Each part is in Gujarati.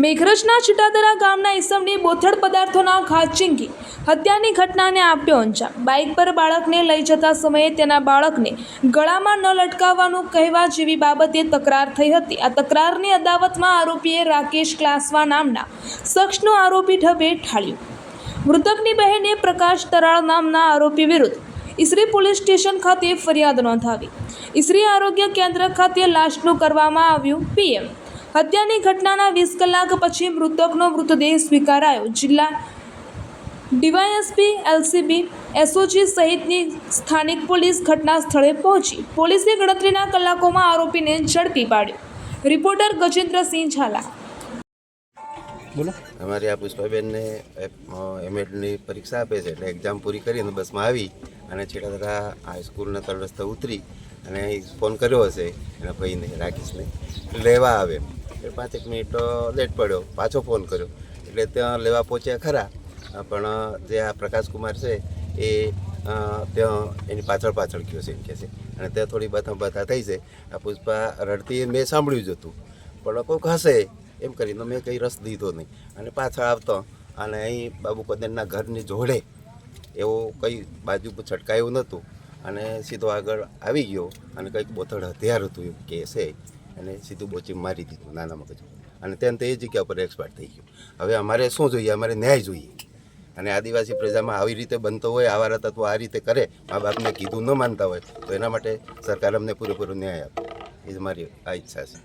મેઘરજના છીટાદરા ગામના ઈસમની બોથડ પદાર્થોના ખાંચીંગી હત્યાની ઘટનાને આપ્યો અંજામ। બાઇક પર બાળકને લઈ જતા સમયે તેના બાળકને ગળામાં ન લટકાવવાનું કહેવા જેવી બાબતે તકરાર થઈ હતી। આ તકરારની અદાવતમાં આરોપીએ રાકેશ ક્લાસવા નામના શખ્સનો આરોપી ઢબે ઠાળ્યો। મૃતકની બહેને પ્રકાશ તરાળ નામના આરોપી વિરુદ્ધ ઈસરી પોલીસ સ્ટેશન ખાતે ફરિયાદ નોંધાવી। ઈસરી આરોગ્ય કેન્દ્ર ખાતે લાશનું કરવામાં આવ્યું પીએમ। હત્યાની ઘટનાના 20 કલાક પછી મૃતકનો મૃતદેહ સ્વીકારાયો। જિલ્લા ડીવાયએસપી, એલસીબી, એસઓજી સહિતની સ્થાનિક પોલીસ ઘટના સ્થળે પહોંચી પોલીસે ગણતરીના કલાકોમાં આરોપીને ઝડપી પાડ્યો। રિપોર્ટર ગજેન્દ્રસિંહ ઝાલા। બોલો। અમારી આ પુષ્પાબેનને એમએડની પરીક્ષા આપે છે એટલે એક્ઝામ પૂરી કરીને બસમાં આવી અને છીટાદરા હાઈસ્કૂલના ત્રણ રસ્તા ઉતરી અને ફોન કર્યો હશે એના ભાઈને રાકેશને લેવા આવે એટલે 5 મિનિટ લેટ પડ્યો, પાછો ફોન કર્યો એટલે ત્યાં લેવા પહોંચ્યા ખરા, પણ જે આ પ્રકાશકુમાર છે એ ત્યાં એની પાછળ ગયો છે એમ કહે છે અને ત્યાં થોડી બતા થઈ છે। આ પુષ્પા રડતી મેં સાંભળ્યું જ હતું પણ કોઈક હશે એમ કરીને મેં કંઈ રસ દીધો નહીં અને પાછળ આવતો અને અહીં બાબુ કદરના ઘરની જોડે એવું કંઈ બાજુ છટકાયું નહોતું અને સીધો આગળ આવી ગયો અને કંઈક બોથડ હથિયાર હતું એવું કહે છે અને સીધું બોચી મારી દીધું નાના મગજ અને ત્યાં તે જગ્યા પર એક્સપાયર થઈ ગયો। હવે અમારે શું જોઈએ? અમારે ન્યાય જોઈએ અને આદિવાસી પ્રજામાં આવી રીતે બનતો હોય, આવા તત્વો આ રીતે કરે, મા બાપને કીધું ન માનતા હોય તો એના માટે સરકાર અમને પૂરેપૂરો ન્યાય આપે એ જ મારી આ ઈચ્છા છે।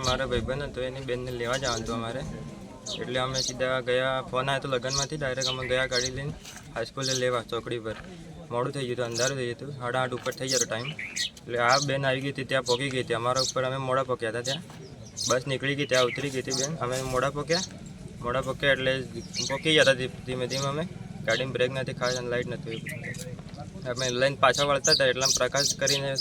મારા ભાઈબંધ હતો એની બેનને લેવા જવાનું હતું અમારે એટલે અમે સીધા ગયા। ફોન આવ્યો તો લગ્નમાંથી ડાયરેક્ટ અમે ગયા ગાડી લઈને હાઈસ્કૂલે લેવા ચોકડી પર। મોડું થઈ ગયું હતું, અંધારું થઈ ગયું હતું, 8:30 ઉપર થઈ ગયો ટાઈમ એટલે આ બેન આવી ગઈ હતી, ત્યાં પહોંચી ગઈ હતી અમારા ઉપર। અમે મોડા પહોંચ્યા હતા, ત્યાં બસ નીકળી ગઈ, ત્યાં ઉતરી ગઈ હતી બેન। અમે મોડા પહોંચ્યા એટલે પહોંચી ગયા હતા ધીમે ધીમે। અમે ગાડીમાં બ્રેક નથી, ખાસ અને લાઇટ નથી, અમે લઈને પાછા વળતા હતા એટલા પ્રકાશ કરીને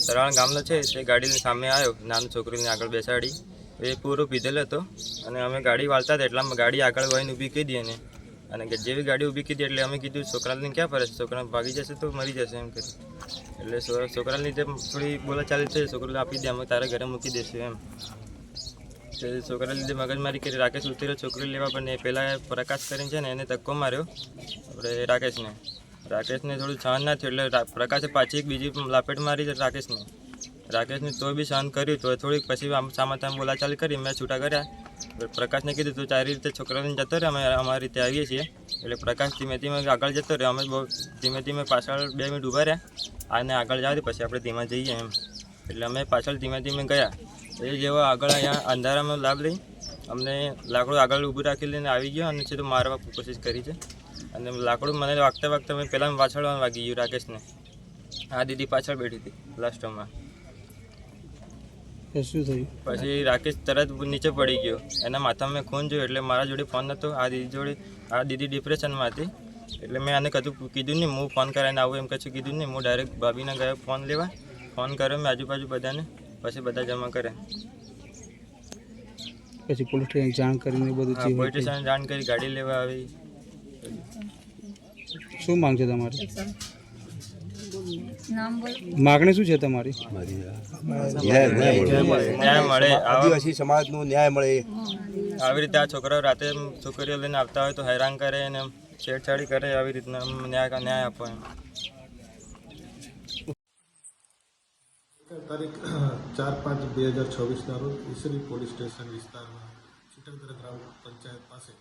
તરાણ ગામનો છે તે ગાડીની સામે આવ્યો, નાનું છોકરીને આગળ બેસાડી, એ પૂરો પીધેલો હતો અને અમે ગાડી વાળતા હતા એટલામાં ગાડી આગળ વહીને ઊભી કરી દીધી અને જેવી ગાડી ઊભી કરી એટલે અમે કીધું છોકરાને ક્યાં ફરે છે, છોકરા ભાગી જશે તો મરી જશે એમ કરી એટલે છોકરાની લીધે થોડી બોલાચાલી થઈ, છોકરાને આપી દે, અમે તારે ઘરે મૂકી દઈશું એમ। છોકરા લીધે મગજમારી કરી, રાકેશ ઉતર્યો છોકરી લેવા પણ એ પહેલાં પ્રકાશ કરીને છે ને એને ધક્કો માર્યો આપણે રાકેશને થોડું સહન ના થયું એટલે પ્રકાશે પાછી એક બીજી લાપેટ મારી રાકેશને તો બી સહન કર્યું તો થોડીક પછી સામાતામ બોલાચાલી કરી, મેં છૂટા કર્યા। પ્રકાશને કીધું તું તારી રીતે છોકરાને જતો રહે, અમે અમારી રીતે આવીએ છીએ એટલે પ્રકાશ ધીમે ધીમે આગળ જતો રહ્યો, અમે બહુ ધીમે ધીમે પાછળ 2 મિનિટ ઊભા રહ્યા અને આગળ જાવ પછી આપણે ધીમા જઈએ એમ એટલે અમે પાછળ ધીમે ધીમે ગયા। એ જેવો આગળ અહીંયા અંધારામાં લાભ લઈ અમને લાકડું આગળ ઊભું રાખી લઈને આવી ગયો અને સીધું મારવા કોશિશ કરી છે અને લાકડું મને વાગતા મેં પહેલાં પાછળ વાગી ગયું રાકેશને। આ દીદી પાછળ બેઠી હતી લાસ્ટમાં। શું થયું પછી રાકેશ તરત નીચે પડી ગયો, એના માથામાં ખૂન જોયું એટલે મારા જોડે ફોન નહોતો, આ દીદી ડિપ્રેશનમાં હતી એટલે મેં આને કીધું નહીં, હું ફોન કરાવીને આવું એમ કશું કીધું નહીં। હું ડાયરેક્ટ ભાભીને ગયો ફોન લેવા, ફોન કર્યો મેં આજુબાજુ બધાને, પછી બધા જમા કરે, પછી પોલીસ સ્ટેશન જાણ કરીને બધું પોલીસ સ્ટેશન જાણ કરી, ગાડી લેવા આવી। શું માંગ છે તમારી? માગણી શું છે તમારી? ન્યાય મળે, આદિવાસી સમાજનો ન્યાય મળે। આવી રીતે આ છોકરાઓ રાતે છોકરીઓ લઈને આવતા હોય તો હેરાન કરે અને છેડછાડી કરે, આવી રીતના ન્યાય આપો એમ। તારીખ 4/5/2024 રોજ ઈસરી પોલીસ સ્ટેશન વિસ્તારમાં છીટાદરા ગ્રામ પંચાયત પાસે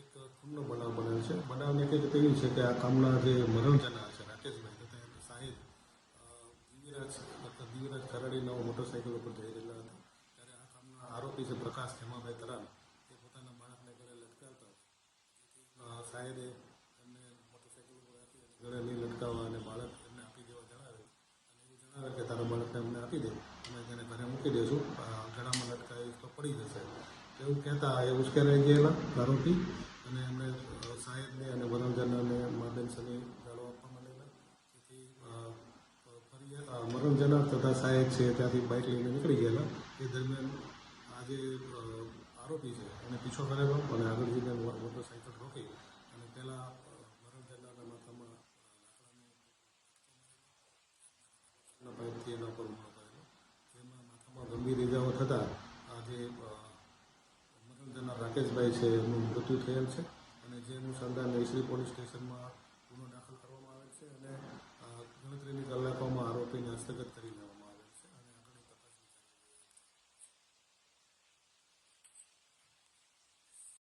એક ખૂનનો બનાવ બન્યો છે। બનાવની હકીકત એવી છે કે આ ગામના જે મરણ જનાર છે રાકેશભાઈ તથા એના સાહેબ દિવ્યરાજ ખરાડીનો મોટરસાઇકલ ઉપર જઈ રહેલા હતા ત્યારે આ ગામના આરોપી છે પ્રકાશ ખેમાભાઈ તરાલ એ પોતાના બાળકને ગળે લટકાવતા સાહેબે એમને મોટરસાઇકલ ઉપર રાખી ગળે નહીં લટકાવવા અને બાળક એમને આપી દેવા જણાવે કે તારા બાળકને અમને આપી દે, અમે તેને ઘરે મૂકી દઈશું, ગળામાં લટકાવી તો પડી જશે એવું કહેતા એ ઉશ્કેરાઈ ગયેલા આરોપી અને એમને સાહેબને અને મરણજનારને માબેન સની ગાળો આપવા માંડેલા, જેથી મરણજનાર તથા સાહેબ છે ત્યાંથી બાઇક લઈને નીકળી ગયેલા। એ દરમિયાન આ જે આરોપી છે એને પીછો કરેલો અને આગળ જઈને મોટરસાઇકલ રોકી અને પહેલાં મરણજનારના માથામાં પાઇપથી એના ઉપર હુમલો કરેલો, જેમાં માથામાં ગંભીર ઇજાઓ થતાં આ જે રાકેશભાઈ છે એમનું મૃત્યુ થયેલ છે અને જે અનુસંધાન ઈસરી પોલીસ સ્ટેશનમાં ગુનો દાખલ કરવામાં આવેલ છે અને ગણતરીની કલાકોમાં આરોપીને હસ્તગત કરી